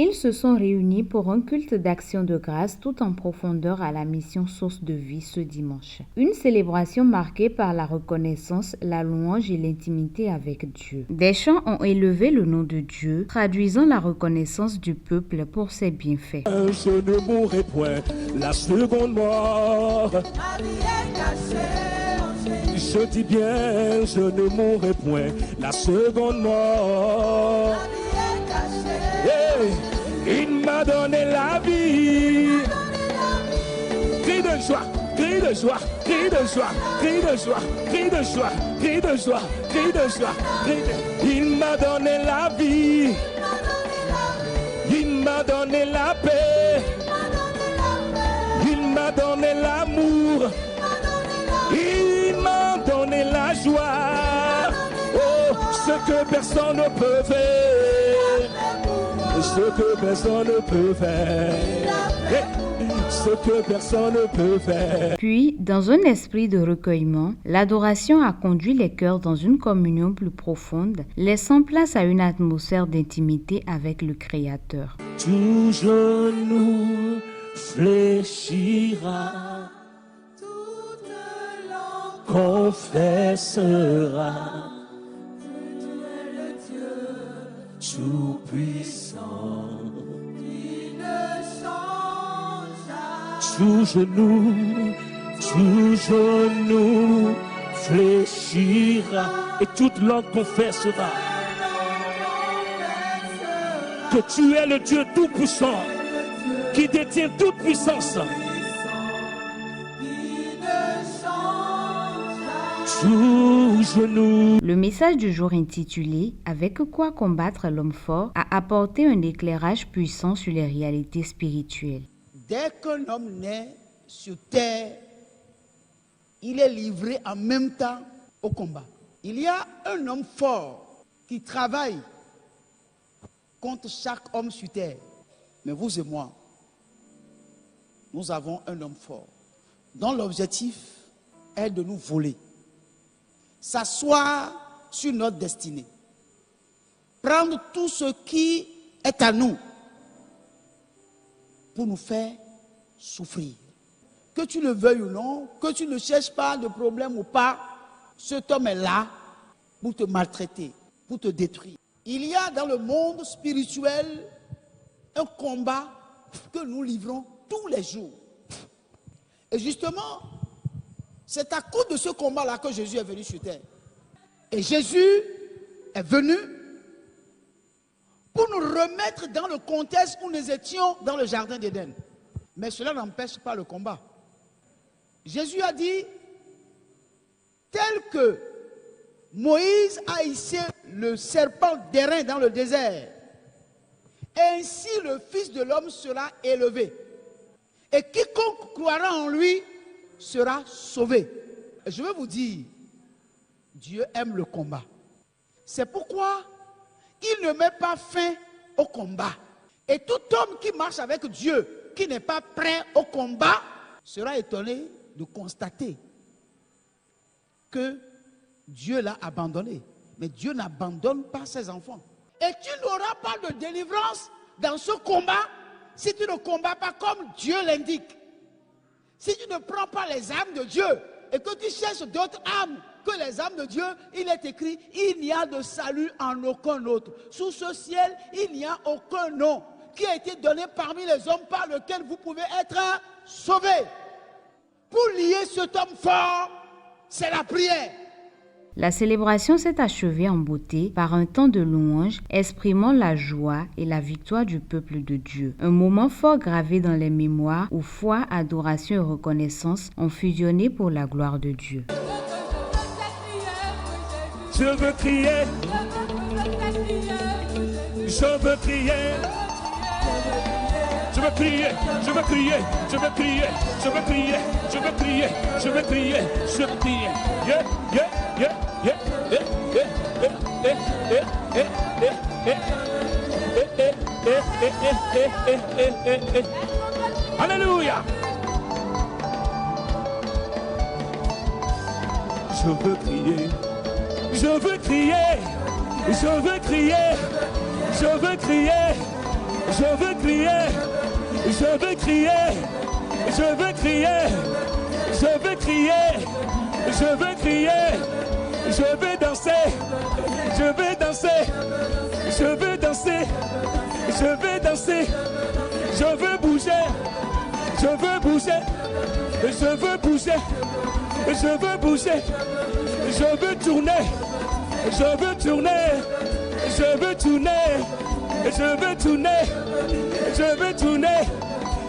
Ils se sont réunis pour un culte d'action de grâce tout en profondeur à la mission Source de vie ce dimanche. Une célébration marquée par la reconnaissance, la louange et l'intimité avec Dieu. Des chants ont élevé le nom de Dieu, traduisant la reconnaissance du peuple pour ses bienfaits. Je ne mourrai point la seconde mort. Je dis bien, je ne mourrai point la seconde mort. Hey, il m'a donné la vie. Cri de joie, cri de joie, cri de joie, cri de joie, cri de joie, cri de joie, cri de joie, Il m'a donné la vie. Il m'a donné la paix. Il m'a donné l'amour. Il m'a donné la joie. Oh, ce que personne ne peut faire. Ce que personne ne peut faire. Ce que personne ne peut faire. Puis, dans un esprit de recueillement, l'adoration a conduit les cœurs dans une communion plus profonde, laissant place à une atmosphère d'intimité avec le Créateur. Tout genou fléchira, toute langue confessera que tu es le Dieu tout-puissant. Tout genou fléchira et toute langue confessera que tu es le Dieu tout-puissant qui détient toute puissance. Tout genou. Le message du jour intitulé « Avec quoi combattre l'homme fort » a apporté un éclairage puissant sur les réalités spirituelles. Dès qu'un homme naît sur terre, il est livré en même temps au combat. Il y a un homme fort qui travaille contre chaque homme sur terre. Mais vous et moi, nous avons un homme fort dont l'objectif est de nous voler, s'asseoir sur notre destinée, prendre tout ce qui est à nous pour nous faire souffrir. Que tu le veuilles ou non, que tu ne cherches pas de problème ou pas, cet homme est là pour te maltraiter, pour te détruire. Il y a dans le monde spirituel un combat que nous livrons tous les jours. Et justement, c'est à cause de ce combat-là que Jésus est venu sur terre. Et Jésus est venu pour nous remettre dans le contexte où nous étions dans le jardin d'Éden. Mais cela n'empêche pas le combat. Jésus a dit, tel que Moïse a hissé le serpent d'airain dans le désert, ainsi le Fils de l'homme sera élevé. Et quiconque croira en lui sera sauvé. Et je veux vous dire, Dieu aime le combat. C'est pourquoi il ne met pas fin au combat. Et tout homme qui marche avec Dieu, qui n'est pas prêt au combat, sera étonné de constater que Dieu l'a abandonné. Mais Dieu n'abandonne pas ses enfants. Et tu n'auras pas de délivrance dans ce combat si tu ne combats pas comme Dieu l'indique. Si tu ne prends pas les armes de Dieu et que tu cherches d'autres armes que les armes de Dieu, il est écrit, il n'y a de salut en aucun autre. Sous ce ciel, il n'y a aucun nom qui a été donné parmi les hommes par lequel vous pouvez être sauvés. Pour lier cet homme fort, c'est la prière. La célébration s'est achevée en beauté par un temps de louange exprimant la joie et la victoire du peuple de Dieu. Un moment fort gravé dans les mémoires où foi, adoration et reconnaissance ont fusionné pour la gloire de Dieu. Je veux crier, je veux crier, je veux crier, je veux crier, je veux crier, je veux crier, je veux crier, je veux crier, je veux crier. Yeah, yeah, yeah, yeah, yeah, yeah, Alléluia. Je veux crier, je veux crier, je veux crier, je veux crier. Je veux crier, je veux crier, je veux crier, je veux crier, je veux crier, je veux danser, je veux danser, je veux danser, je veux danser, je veux bouger, je veux bouger, je veux bouger, je veux bouger, je veux tourner, je veux tourner, je veux tourner, je veux tourner, je veux tourner.